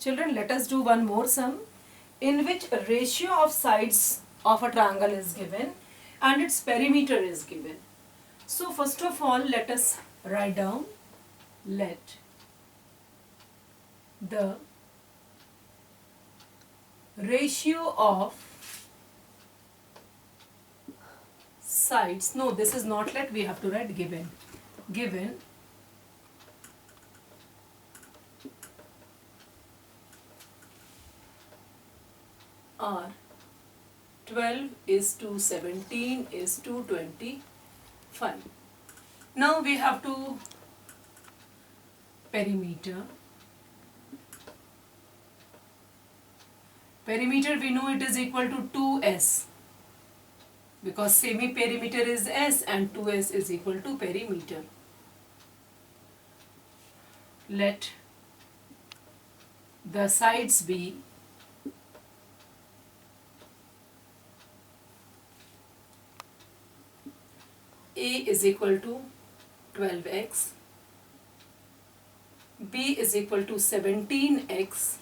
Children, let us do one more sum in which a ratio of sides of a triangle is given and its perimeter is given. So first of all, let us write down, let the ratio of sides, no, this is not let, we have to write given are 12 is to 17 is to 25. Now we have to perimeter. Perimeter we know it is equal to 2s because semi-perimeter is s and 2s is equal to perimeter. Let the sides be A is equal to 12x, B is equal to 17x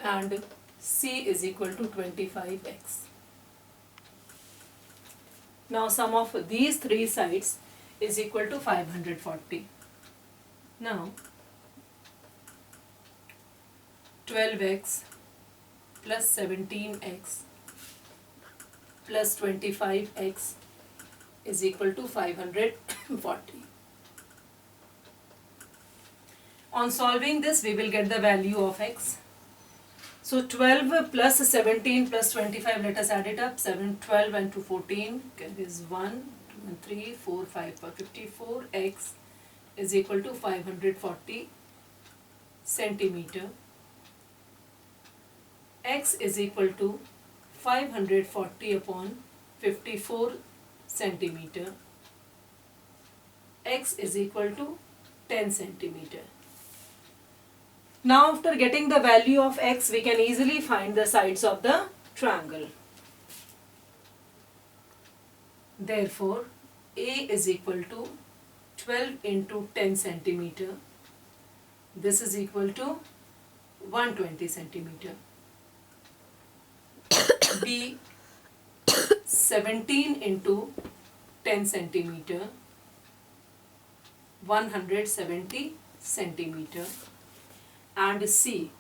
and C is equal to 25x. Now sum of these three sides is equal to 540. Now 12x plus 17x plus 25x is equal to 540. On solving this, we will get the value of x. So 12 plus 17 plus 25, let us add it up. 7, 12 and 2, 14, is 1, 2 and 3, 4, 5, 54. X is equal to 540 centimeter. X is equal to 540 upon 54 centimeter. X is equal to 10 centimeter. Now after getting the value of x, we can easily find the sides of the triangle. Therefore, A is equal to 12 into 10 centimeter. This is equal to 120 centimeter. B 17 into 10 centimeter, 170 centimeter, and C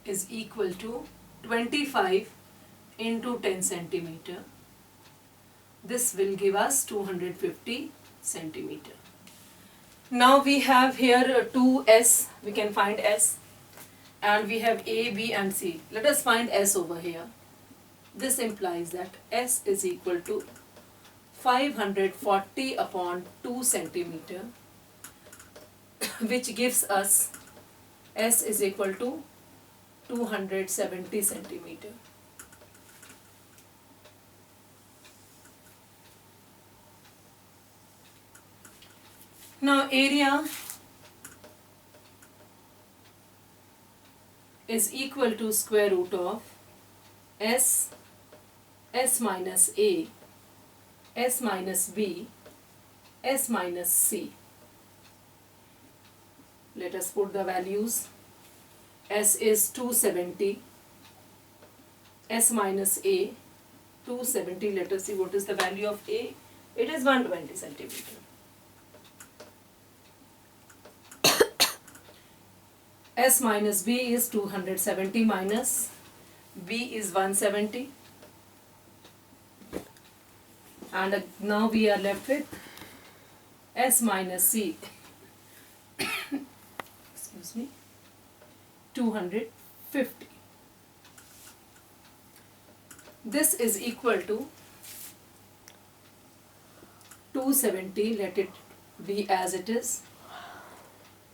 is equal to 25 into 10 centimeter. This will give us 250 centimeter. Now we have here 2S, we can find S, and we have A, B and C. Let us find S over here. This implies that S is equal to 540 upon 2 centimeter, which gives us S is equal to 270 centimeter. Now area is equal to square root of S minus A, S minus B, S minus C. Let us put the values. S is 270, S minus A, 270. Let us see what is the value of A. It is 120 centimeter. S minus B is 270 minus B is 170. And now we are left with S minus C, excuse me, 250. This is equal to 270, let it be as it is.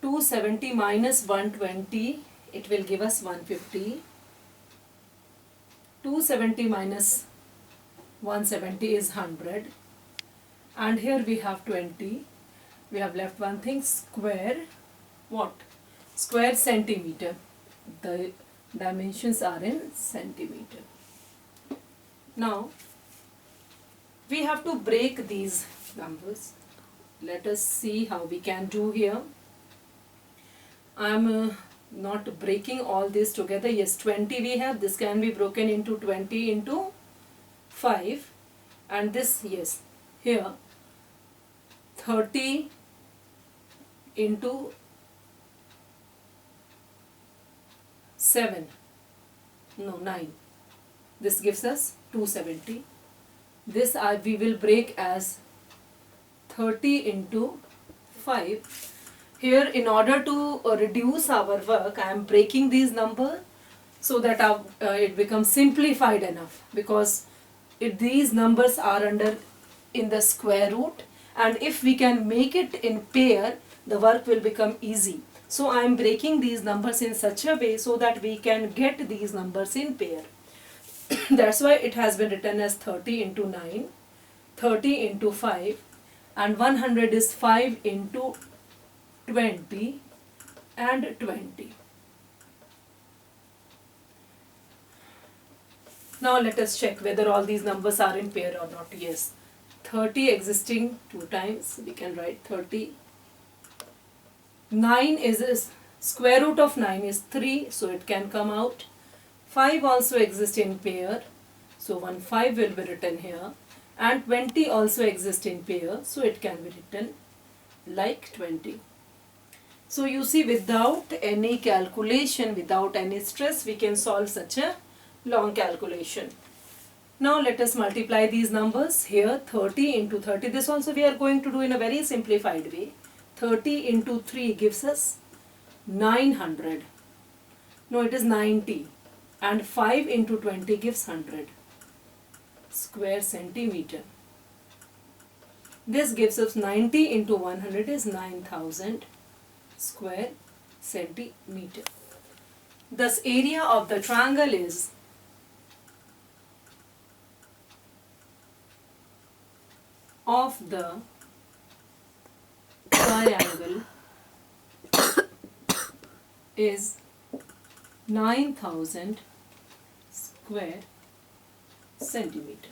270 minus 120, it will give us 150. 270 minus 170 is 100. And here we have 20. We have left one thing, square, what? Square centimeter. The dimensions are in centimeter. Now, we have to break these numbers. let us see how we can do here. I'm not breaking all this together. Yes, 20 we have. This can be broken into 20 into 5. And this, yes, here 30 into 7. No, 9. This gives us 270. This we will break as 30 into 5. Here, in order to reduce our work, I am breaking these numbers so that it becomes simplified enough, because these numbers are in the square root, and if we can make it in pair, the work will become easy. So I am breaking these numbers in such a way so that we can get these numbers in pair. That's why it has been written as 30 into 9, 30 into 5, and 100 is 5 into 20 and 20. Now let us check whether all these numbers are in pair or not. Yes, 30 existing 2 times, we can write 30. 9 is square root of 9 is 3, so it can come out. 5 also exists in pair, so 1 5 will be written here, and 20 also exists in pair, so it can be written like 20. So you see, without any calculation, without any stress, we can solve such a long calculation. Now let us multiply these numbers. Here 30 into 30, this also we are going to do in a very simplified way. 30 into 3 gives us 900. No, it is 90. And 5 into 20 gives 100 square centimeter. This gives us 90 into 100 is 9000 square centimeter. Thus area of the triangle is of the triangle is 9000 square centimeter.